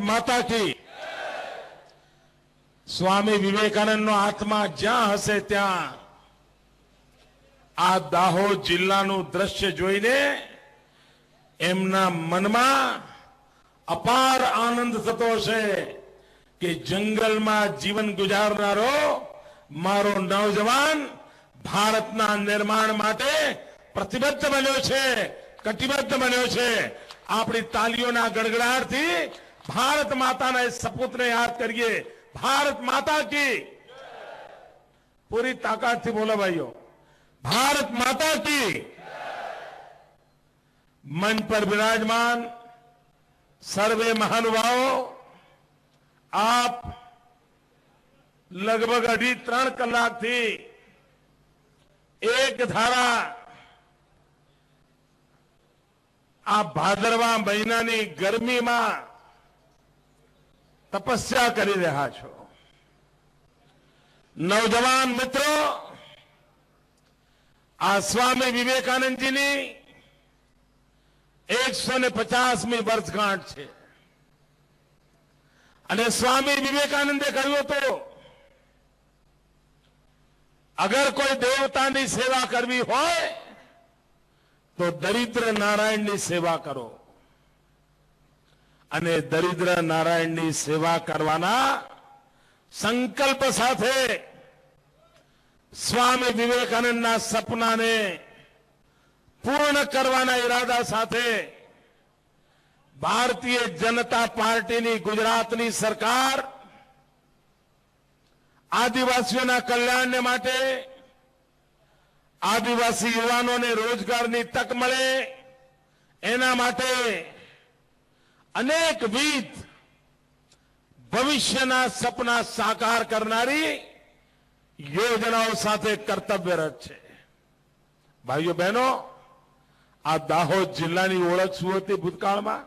माता की। स्वामी विवेकानंद आत्मा ज्यां हसे त्यां आ दाहोद जिल्लाનું દ્રશ્ય જોઈને એમના મનમાં અપાર આનંદ થતો છે કે જંગલમાં જીવન ગુજારનારો મારો નવજવાન ભારતના નિર્માણ માટે પ્રતિબદ્ધ બન્યો છે, કટિબદ્ધ બન્યો છે। આપણી તાલીઓના ગડગડાટથી ભારત માતાના એ સપૂતને યાદ કરીએ। भारत माता की पूरी ताकत थी बोलो भाइयों, भारत माता की। मंच पर विराजमान सर्वे महानुभावों, आप लगभग 2.5-3 कलाक थी एक धारा आप भादरवा महीनानी गर्मी में तपस्या કરી રહ્યા છો। नौजवान मित्रों, आ स्वामी विवेकानंद जी ની 150મી વર્ષગાંઠ છે અને સ્વામી વિવેકાનંદે કહ્યું હતું, અગર કોઈ દેવતાની સેવા કરવી હોય તો દરિદ્ર નારાયણની સેવા કરો। અને દરિદ્ર નારાયણની સેવા કરવાના સંકલ્પ સાથે સ્વામી વિવેકાનંદના સપનાને પૂર્ણ કરવાના ઈરાદા સાથે ભારતીય જનતા પાર્ટીની ગુજરાતની સરકાર આદિવાસીઓના કલ્યાણને માટે, આદિવાસી યુવાનોને રોજગારની તક મળે એના માટે अनेकविध भविष्यना सपना साकार करनारी योजनाओं साथे कर्तव्यरत है। भाइयों बहनों, आ दाहोद जिल्लानी ओळख शुं हती भूतकाळमां?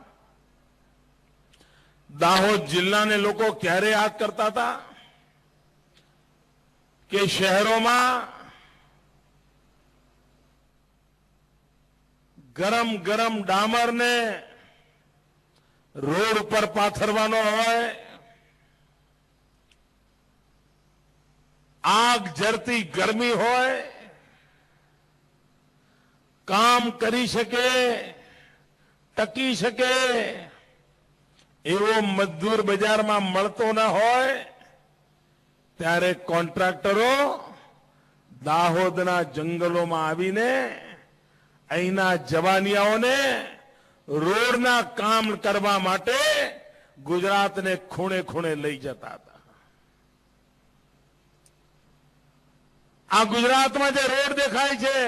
दाहोद जिल्लाने लोको क्यारे याद करता था कि शहरों गरम गरम डामर ने रोड पर पाथरवानो होय, आग जरती गर्मी होय, काम करी शके, टकी शके एवो मजदूर बजार में मळतो न होय, त्यारे कॉन्ट्राक्टरो दाहोदना जंगलों में आवीने अहीना जवानियाओने रोडना काम करवा माटे गुजरात ने खूणे खूणे लई जता था। आ गुजरात में जो रोड देखाय छे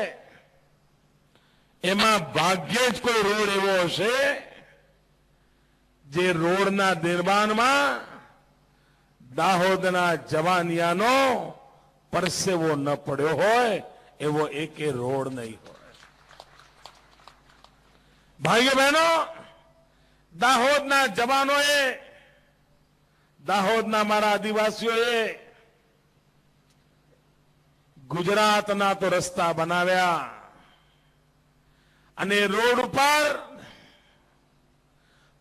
एमां भाग्ये ज कोई रोड एवो हशे जे रोडना निर्माण में दाहोदना जवानियानो परसेवो न पड्यो होय एवो एके रोड नहीं होय। भाइयों बहनों, दाहोदना जवानोए, दाहोदना मारा आदिवासीओए गुजरातना तो रस्ता बनाव्या अने रोड पर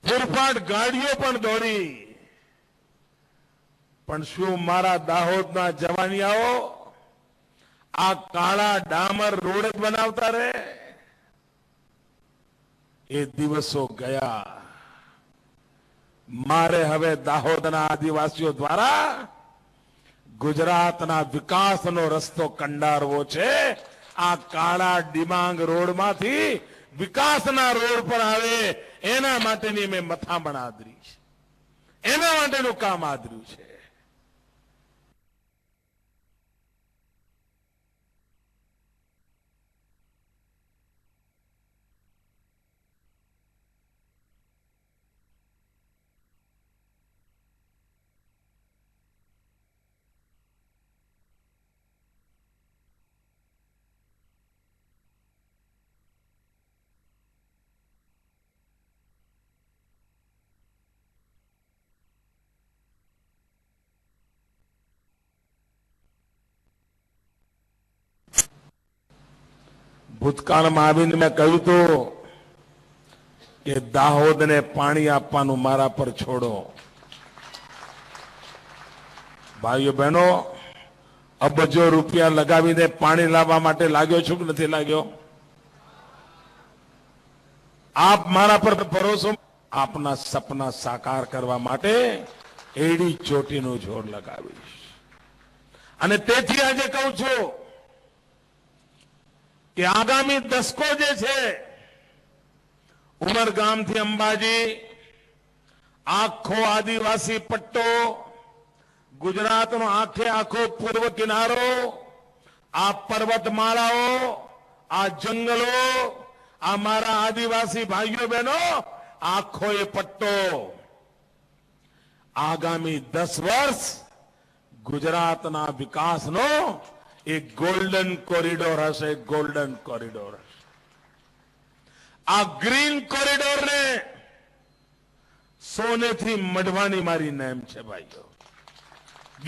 फूरफाट गाड़ियों पण दौड़ी, पण शुं मारा दाहोदना जवानियाओ आ काळा डामर रोड ज बनावता रहे? ए दिवसों गया। मारे हवे दाहोदना आदिवासीओ द्वारा गुजरातना विकासनो रस्तो कंडारवो छे। आ काळा डिमांग रोड मांथी विकासना रोड पर आवे एना माटेनी मैं मथामण आदरी छे, एना माटेनुं काम आदर्युं छे। ભૂતકાળમાં આવીને મેં કહ્યું હતું કે દાહોદને પાણી આપવાનું મારા પર છોડો. ભાઈઓ બહેનો, અબજો રૂપિયા લગાવીને પાણી લાવવા માટે લાગ્યો છું કે નથી લાગ્યો? આપ મારા પર ભરોસો, આપના સપના સાકાર કરવા માટે એડી ચોટીનું જોર લગાવીશ. અને તેથી આજે કહું છું કે આગામી દસકો જે છે, ઉમરગામથી અંબાજી, આખો આદિવાસી પટ્ટો, ગુજરાતનો આખે આખો પૂર્વ કિનારો, આ પર્વતમાળાઓ, આ જંગલો, આ મારા આદિવાસી ભાઈઓ બહેનો, આખો એ પટ્ટો આગામી 10 વર્ષ ગુજરાતના વિકાસનો એક ગોલ્ડન કોરિડોર હશે. ગોલ્ડન કોરિડોર હશે. આ ગ્રીન કોરિડોરને સોનેથી મઢવાની મારી નેમ છે ભાઈઓ.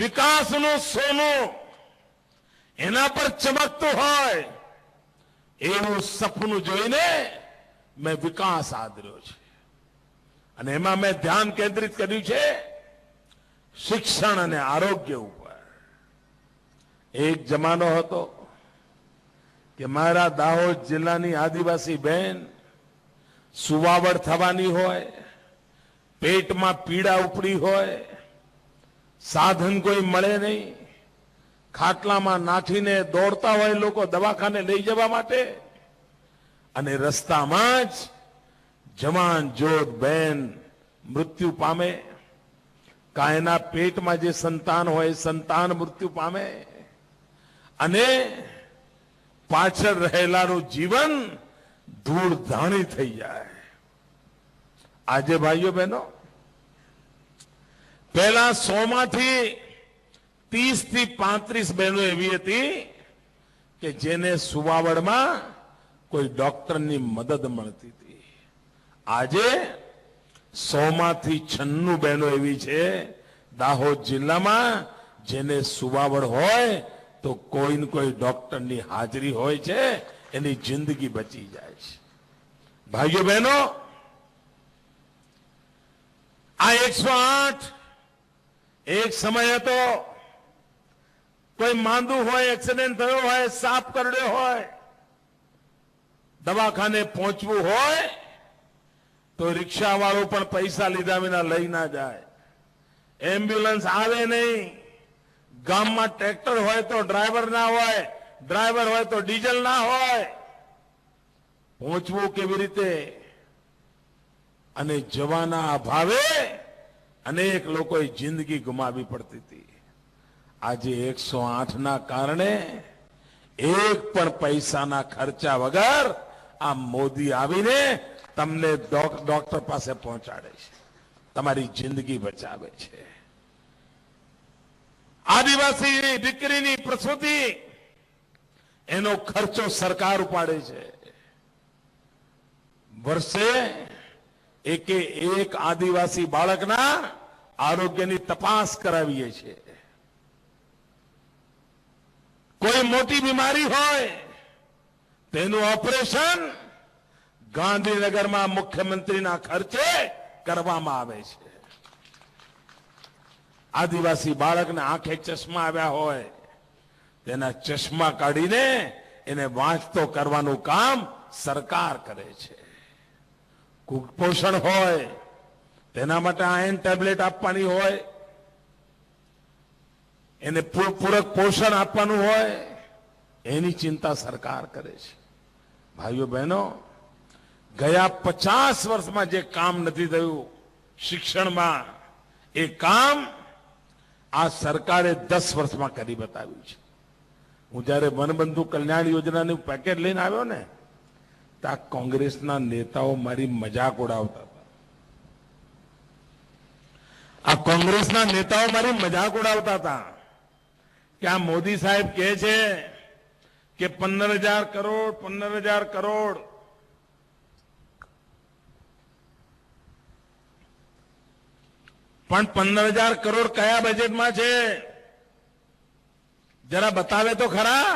વિકાસનું સોનું એના પર ચમકતું હોય એવું સપનું જોઈને મેં વિકાસ આદર્યો છે. અને એમાં મેં ધ્યાન કેન્દ્રિત કર્યું છે શિક્ષણ અને આરોગ્ય ઉપર. એક જમાનો હતો કે મારા દાહોદ જિલ્લાની આદિવાસી બહેન સુવાવડ થવાની હોય, પેટમાં પીડા ઉપડી હોય, સાધન કોઈ મળે નહીં, ખાટલામાં નાખીને દોડતા હોય લોકો દવાખાને લઈ જવા માટે, અને રસ્તામાં જ જવાન જોધ બેન મૃત્યુ પામે, કાયના પેટમાં જે સંતાન હોય સંતાન મૃત્યુ પામે, અને પાછળ રહેલાનું જીવન ધૂળધાણી થઈ જાય. આજે ભાઈઓ બહેનો, પહેલા 100 માંથી 30 થી 35 બહેનો એવી હતી કે જેને સુવાવડમાં કોઈ ડોક્ટરની મદદ મળતી હતી. આજે 100 માંથી 96 બહેનો એવી છે દાહોદ જિલ્લામાં જેને સુવાવડ હોય તો કોઈ ને કોઈ ડોક્ટરની હાજરી હોય છે, એની જિંદગી બચી જાય છે. ભાઈઓ બહેનો, આ 108 એક સમય હતો, કોઈ માંદું હોય, એક્સિડન્ટ થયો હોય, સાપ કરડ્યો હોય, દવાખાને પહોંચવું હોય તો રિક્ષાવાળો પણ પૈસા લીધા વિના લઈ ના જાય. એમ્બ્યુલન્સ આવે નહીં. ગામમાં ટ્રેક્ટર હોય તો ડ્રાઈવર ના હોય, ડ્રાઈવર હોય તો ડીઝલ ના હોય. પહોંચવું કેવી રીતે? અને જવાના અભાવે અનેક લોકોએ જિંદગી ગુમાવી પડતી હતી. આજે 108 ના કારણે એક પણ પૈસાના ખર્ચા વગર આ મોદી આવીને તમને ડોક્ટર પાસે પહોંચાડે છે, તમારી જિંદગી બચાવે છે. આદિવાસી દીકરીની પ્રસૂતિ એનો ખર્ચો સરકાર ઉપાડે છે. વર્ષે એકે એક આદિવાસી બાળકના આરોગ્યની તપાસ કરાવીએ છીએ. કોઈ મોટી બીમારી હોય તેનું ઓપરેશન ગાંધીનગરમાં મુખ્યમંત્રીના ખર્ચે કરવામાં આવે છે. આદિવાસી બાળકને આંખે ચશ્મા આવ્યા હોય તેના ચશ્મા કાઢીને એને વાંચતો કરવાનું કામ સરકાર કરે છે. કુપોષણ હોય તેના માટે આયર્ન ટેબ્લેટ આપવાની હોય, એને પૂરક પોષણ આપવાનું હોય, એની ચિંતા સરકાર કરે છે. ભાઈઓ બહેનો, ગયા 50 વર્ષમાં જે કામ નથી થયું શિક્ષણમાં, એ કામ આ સરકારે 10 વર્ષમાં કરી બતાવ્યું છે. હું જયારે વનબંધુ કલ્યાણ યોજનાનું પેકેજ લઈને આવ્યો ને, તો આ કોંગ્રેસના નેતાઓ મારી મજાક ઉડાવતા હતા. આ કોંગ્રેસના નેતાઓ મારી મજાક ઉડાવતા હતા કે આ મોદી સાહેબ કહે છે કે 15,000 કરોડ 15,000 કરોડ. પણ 15,000 કરોડ કયા બજેટમાં છે? જરા બતાવે તો ખરા.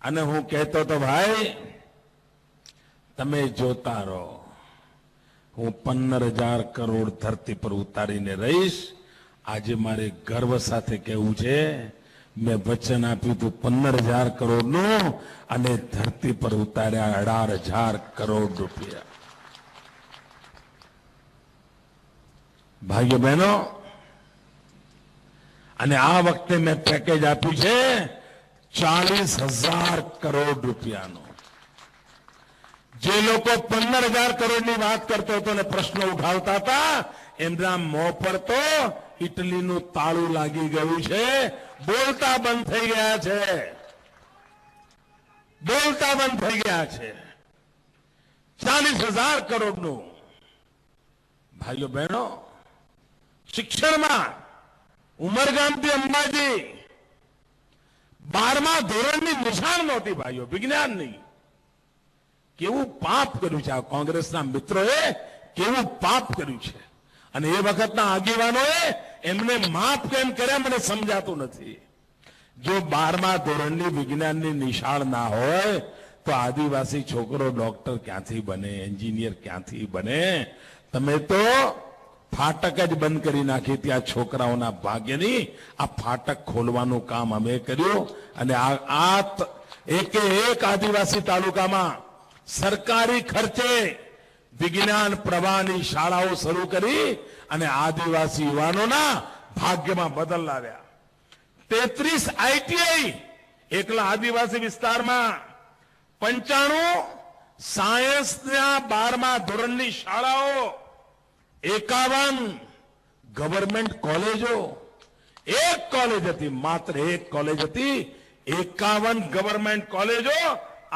અને હું કહેતો તો ભાઈ તમે જોતા રહો, હું 15,000 કરોડ ધરતી પર ઉતારીને રહીશ. આજે મારે ગર્વ સાથે કહેવું છે, મેં વચન આપ્યું હતું 15,000 કરોડનું, અને ધરતી પર ઉતાર્યા 18,000 કરોડ રૂપિયા. ભાઈઓ બહેનો, અને આ વખતે મેં પેકેજ આપ્યું છે 40,000 કરોડ રૂપિયાનું. જે લોકો 15,000 કરોડની વાત કરતો હતો અને પ્રશ્નો ઉઠાવતા હતા, એમના મોં પર તો ઇટલીનું તાળું લાગી ગયું છે. બોલતા બંધ થઈ ગયા છે, બોલતા બંધ થઈ ગયા છે. 40,000 કરોડનું. ભાઈઓ બહેનો, શિક્ષણમાં ઉમરગામથી અંબાજી 12મા ધોરણની નિશાન નહોતી ભાઈઓ, વિજ્ઞાનની. કેવું પાપ કર્યું છે આ કોંગ્રેસના મિત્રોએ, કેવું પાપ કર્યું છે. અને એ વખતના આગેવાનોએ એમને માફ કેમ કર્યા મને સમજાતું નથી. જો 12મા ધોરણની વિજ્ઞાનની નિશાળ ના હોય તો આદિવાસી છોકરો ડોક્ટર ક્યાંથી બને, એન્જિનિયર ક્યાંથી બને? તમે તો ફાટક જ બંધ કરી નાખી ત્યાં છોકરાઓના ભાગ્યની. આ ફાટક ખોલવાનું કામ અમે કર્યું. અને આ એકે એક આદિવાસી તાલુકામાં સરકારી ખર્ચે વિજ્ઞાન પ્રવાહની શાળાઓ શરૂ કરી અને આદિવાસી યુવાનોના ભાગ્યમાં બદલ લાવ્યા. 33 આઈટીઆઈ એકલા આદિવાસી વિસ્તારમાં, 95 સાયન્સના 12મા ધોરણની શાળાઓ, 51 ગવર્મેન્ટ કોલેજો. એક કોલેજ હતી, માત્ર એક કોલેજ હતી. 51 ગવર્મેન્ટ કોલેજો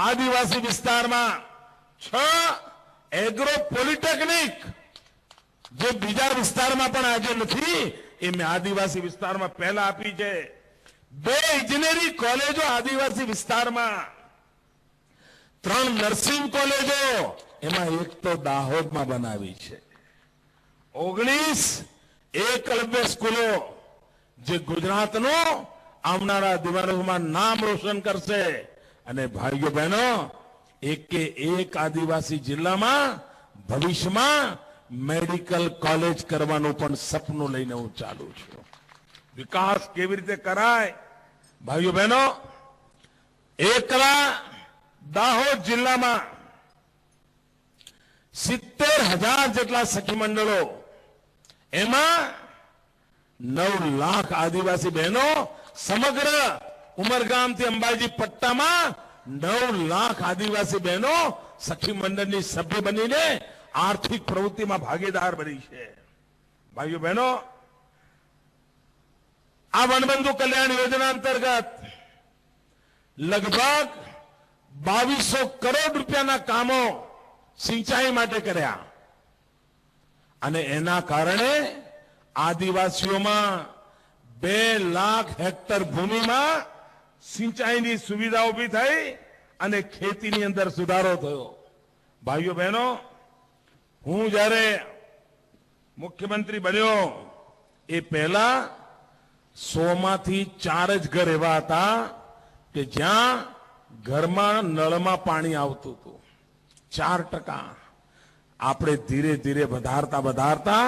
આદિવાસી વિસ્તારમાં. 6 એગ્રો પોલિટેકનિક, જે બીજા વિસ્તારમાં પણ આજે નથી, એ મેં આદિવાસી વિસ્તારમાં પહેલા આપી છે. 2 ઇજનેરી કોલેજો આદિવાસી વિસ્તારમાં. 3 નર્સિંગ કોલેજો, એમાં એક તો દાહોદમાં બનાવી છે. 19 એકલવ્ય સ્કૂલો, જે ગુજરાતનું આવનારા દિવસોમાં નામ રોશન કરશે. અને ભાઈઓ બહેનો, એકે એક આદિવાસી જિલ્લામાં ભવિષ્યમાં મેડિકલ કોલેજ કરવાનું પણ સપનું લઈને હું ચાલુ છું. વિકાસ કેવી રીતે કરાય? ભાઈઓ બહેનો, એકલા દાહોદ જિલ્લામાં 70,000 જેટલા સખી મંડળો, એમાં 9 લાખ આદિવાસી બહેનો. સમગ્ર ઉમરગામથી અંબાજી પટ્ટામાં 9 લાખ આદિવાસી બહેનો સખી મંડળની સભ્ય બનીને આર્થિક પ્રવૃત્તિમાં ભાગીદાર બની છે. ભાઈઓ બહેનો, આ વનબંધુ કલ્યાણ યોજના અંતર્ગત લગભગ 2200 કરોડ રૂપિયાના કામો સિંચાઈ માટે કર્યા. અને એના કારણે આદિવાસીઓમાં 2 લાખ હેક્ટર ભૂમિમાં સિંચાઈની સુવિધા ઉભી થઈ અને ખેતીની અંદર સુધારો થયો. ભાઈઓ બહેનો, હું જ્યારે મુખ્યમંત્રી બન્યો એ પહેલા 100 માંથી 4 જ ઘર એવા હતા કે જ્યાં ઘરમાં નળમાં પાણી આવતું હતું. 4%. આપણે ધીરે ધીરે વધારતા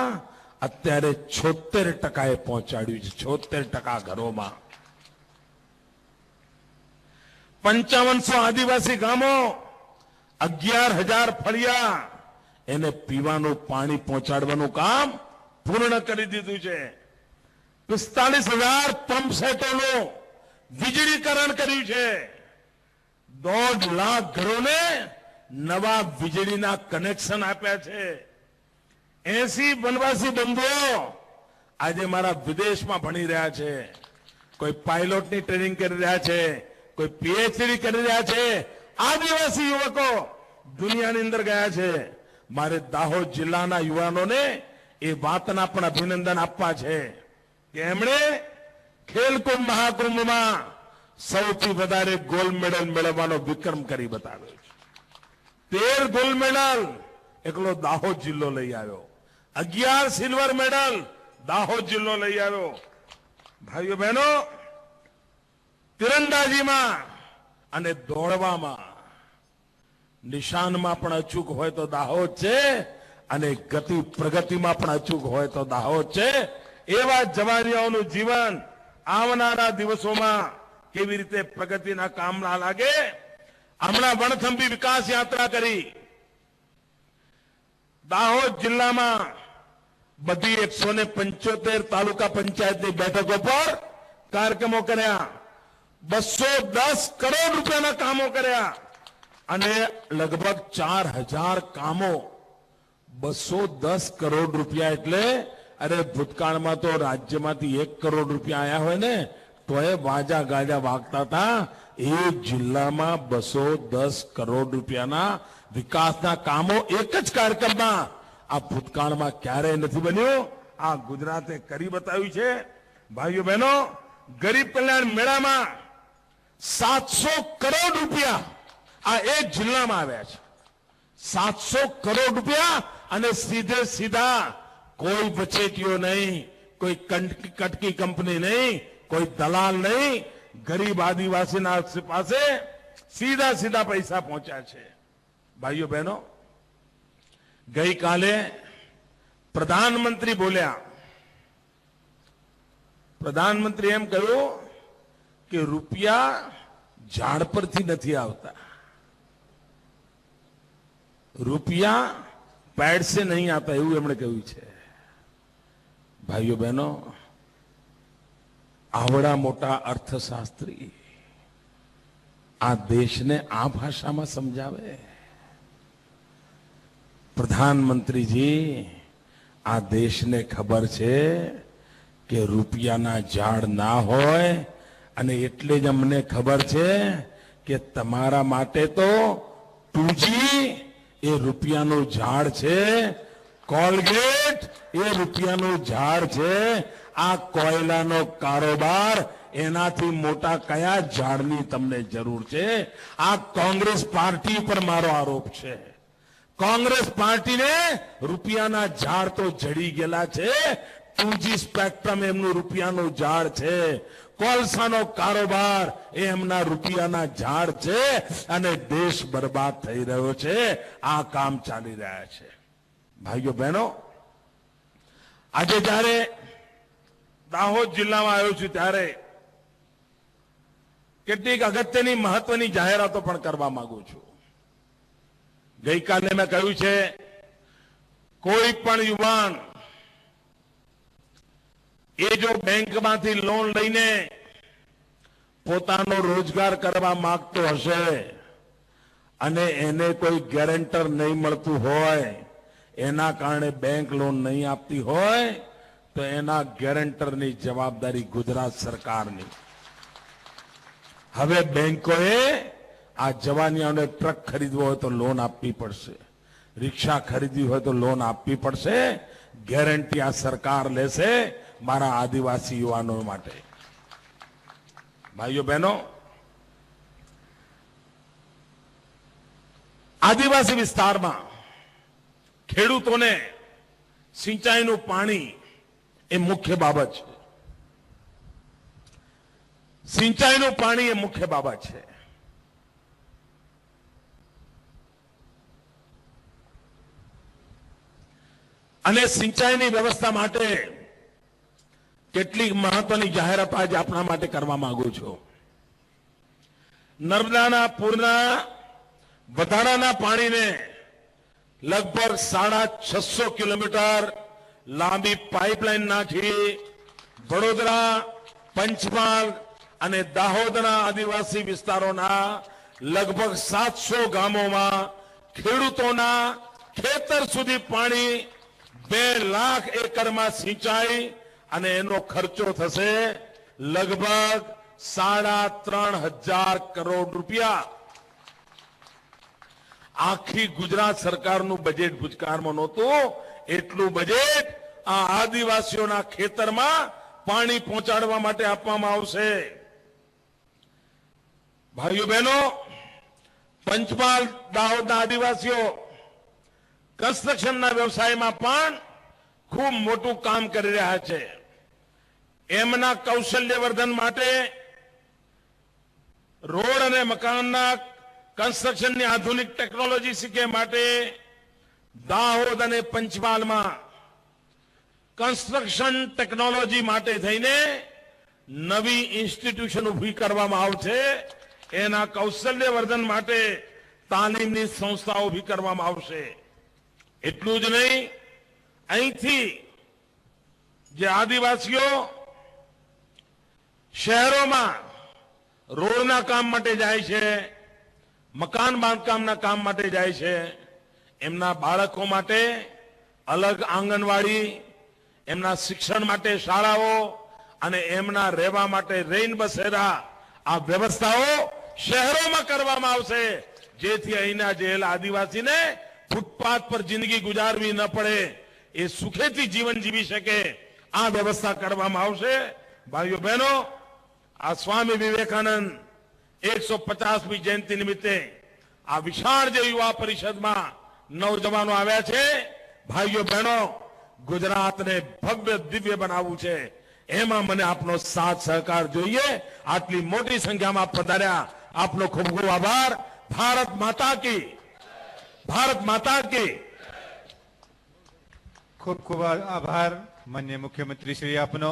અત્યારે 76% પહોંચાડ્યું છે. 76% ઘરોમાં. 5500 આદિવાસી ગામો, 11,000 ફળિયા, એને પીવાનું પાણી પહોંચાડવાનું કામ પૂર્ણ કરી દીધું છે. 45,000 પંપ સેટોનું વીજળીકરણ કર્યું છે. 1.5 લાખ ઘરોને નવા વીજળીના કનેક્શન આપ્યા છે. 80 વનવાસી બંધુઓ આજે મારા વિદેશમાં ભણી રહ્યા છે. કોઈ પાયલોટની ટ્રેનિંગ કરી રહ્યા છે, કોઈ પીએચડી કરી રહ્યા છે. આદિવાસી યુવકો દુનિયાની અંદર ગયા છે. મારે દાહોદ જિલ્લાના યુવાનોને એ વાતના પણ અભિનંદન આપવા છે કે એમણે ખેલકુંભ મહાકુંભમાં સૌથી વધારે ગોલ્ડ મેડલ મેળવવાનો વિક્રમ કરી બતાવ્યો છે. 13 ગોલ્ડ મેડલ એકલો દાહોદ જિલ્લો લઈ આવ્યો. 11 સિલ્વર મેડલ દાહોદ જિલ્લો લઈ આવ્યો. ભાઈઓ બહેનો, તીરંદાજીમાં અને દોડવામાં નિશાનમાં પણ અચૂક હોય તો દાહોદ છે અને ગતિ પ્રગતિમાં પણ અચૂક હોય તો દાહોદ છે. એવા જવાનીઓનું જીવન આવનારા દિવસોમાં કેવી રીતે પ્રગતિના કામમાં લાગે. હમણાં વણથંભી વિકાસ યાત્રા કરી. દાહોદ જિલ્લામાં બધી 175 તાલુકા પંચાયતની બેઠકો પર કાર્યક્રમો કર્યા. 210 કરોડ રૂપિયાના કામો કર્યા અને લગભગ 4000 કામો. 210 કરોડ રૂપિયા એટલે અરે ભૂતકાળમાં તો રાજ્યમાંથી 1 કરોડ રૂપિયા આયા હોય ને તો એ વાજા ગાજા વાગતા હતા. એ જિલ્લામાં 210 કરોડ રૂપિયાના વિકાસના કામો એક જ કાર્યક્રમમાં. આ ભૂતકાળમાં ક્યારેય નથી બન્યું. આ ગુજરાતે કરી બતાવ્યું છે. ભાઈઓ બહેનો, ગરીબ કલ્યાણ મેળામાં 700 કરોડ રૂપિયા આ એક જિલ્લામાં આવ્યા છે. 700 કરોડ રૂપિયા અને સીધે સીધા. કોઈ વચેટીઓ નહીં, કોઈ કટકી કંપની નહીં, કોઈ દલાલ નહીં. ગરીબ આદિવાસીના પાસે સીધા સીધા પૈસા પહોંચ્યા છે. ભાઈઓ બહેનો, ગઈકાલે પ્રધાનમંત્રી બોલ્યા. પ્રધાનમંત્રી એમ કહ્યું કે રૂપિયા ઝાડ પરથી નથી આવતા, રૂપિયા પેડ સે નહીં આતા, એવું એમણે કહ્યું છે. ભાઈઓ બહેનો, આવડા મોટા અર્થશાસ્ત્રી આ દેશને આ ભાષામાં સમજાવે. પ્રધાનમંત્રીજી, આ દેશને ખબર છે કે રૂપિયાના ઝાડ ના હોય અને એટલે જ અમને ખબર છે કે તમારા માટે તો 2G એ રૂપિયાનું ઝાડ છે, કોલગેટ એ રૂપિયાનું ઝાડ છે. આ કોયલાનો કારોબાર એનાથી મોટા કયા ઝાડની તમને જરૂર છે? આ કોંગ્રેસ પાર્ટી પર મારો આરોપ છે. કોંગ્રેસ પાર્ટીને રૂપિયાના ઝાડ તો જડી ગયેલા છે. 2G સ્પેક્ટ્રમ એમનું રૂપિયાનું ઝાડ છે. કોલસાનો કારોબાર એ એમના રૂપિયાના ઝાડ છે અને દેશ બરબાદ થઈ રહ્યો છે. આ કામ ચાલી રહ્યા છે. ભાઈઓ બહેનો, આજે જ્યારે દાહોદ જિલ્લામાં આવ્યો છું ત્યારે કેટલીક અગત્યની મહત્વની જાહેરાતો પણ કરવા માંગુ છું. ગઈકાલે મેં કહ્યું છે, કોઈ પણ યુવાન એ જો બેંકમાંથી લોન લઈને પોતાનો રોજગાર કરવા માંગતો હશે અને એને કોઈ ગેરંટર નહીં મળતું હોય, એના કારણે બેંક લોન નહીં આપતી હોય તો એના ગેરંટરની જવાબદારી ગુજરાત સરકારની. હવે બેંકોએ આ જવાનીઓને ટ્રક ખરીદવો હોય તો લોન આપવી પડશે, રિક્ષા ખરીદવી હોય તો લોન આપવી પડશે. ગેરંટી આ સરકાર લેશે મારા આદિવાસી યુવાનો માટે. ભાઈઓ બહેનો, આદિવાસી વિસ્તારમાં ખેડૂતોને સિંચાઈનું પાણી એ મુખ્ય બાબત છે. સિંચાઈનું પાણી એ મુખ્ય બાબત છે. અને સિંચાઈની વ્યવસ્થા માટે કેટલીક મહત્વની જાહેરાત આજે આપણા માટે કરવા માંગુ છું. નર્મદાના પૂરના વધારાના પાણીને લગભગ 650 કિલોમીટર લાંબી પાઇપલાઇન નાખી વડોદરા, પંચમહાલ અને દાહોદના આદિવાસી વિસ્તારોના લગભગ 700 ગામોમાં ખેડૂતોના ખેતર સુધી પાણી 2 લાખ એકરમાં સિંચાઈ અને એનો ખર્ચો થશે લગભગ 3,500 કરોડ રૂપિયા. આખી ગુજરાત સરકારનું બજેટ ભૂતકાળમાં નહોતું એટલું બજેટ આ આદિવાસીઓના ખેતરમાં પાણી પહોંચાડવા માટે આપવામાં આવશે. ભાઈઓ બહેનો, પંચમહાલ દાહોદના આદિવાસીઓ કન્સ્ટ્રક્શનના વ્યવસાયમાં પણ ખૂબ મોટું કામ કરી રહ્યા છે. એમના કૌશલ્યવર્ધન માટે રોડ અને મકાનના કન્સ્ટ્રક્શનની આધુનિક ટેકનોલોજી શીખે માટે દાહોદ અને પંચમહાલમાં કન્સ્ટ્રક્શન ટેકનોલોજી માટે થઈને નવી ઇન્સ્ટિટ્યુશન ઉભી કરવામાં આવશે. એના કૌશલ્યવર્ધન માટે તાલીમની સંસ્થાઓ ઉભી કરવામાં આવશે. એટલું જ નહીં, અહીંથી જે આદિવાસીઓ શહેરોમાં રોડના કામ માટે જાય છે, મકાન બાંધકામના કામ માટે જાય છે, એમના બાળકો માટે અલગ આંગણવાડી, એમના શિક્ષણ માટે શાળાઓ અને એમના રહેવા માટે રેઇન બસેરા આ વ્યવસ્થાઓ શહેરોમાં કરવામાં આવશે, જેથી અહીંના જેલ આદિવાસીને ફૂટપાથ પર જિંદગી ગુજારવી ન પડે, એ સુખેથી જીવન જીવી શકે, આ વ્યવસ્થા કરવામાં આવશે. ભાઈઓ બહેનો, આ સ્વામી વિવેકાનંદ 150મી જયંતિ નિમિત્તે આ વિશાળ જે યુવા પરિષદમાં નવજવાનો આવ્યા છે. ભાઈઓ બહેનો, ગુજરાતને ભવ્ય દિવ્ય બનાવવું છે, એમાં મને આપનો સાથ સહકાર જોઈએ. આટલી મોટી સંખ્યામાં પધાર્યા, આપનો ખૂબ ખૂબ આભાર. ભારત માતા કી, ભારત માતા કી. ખૂબ ખૂબ આભાર માનનીય મુખ્યમંત્રી શ્રી આપનો.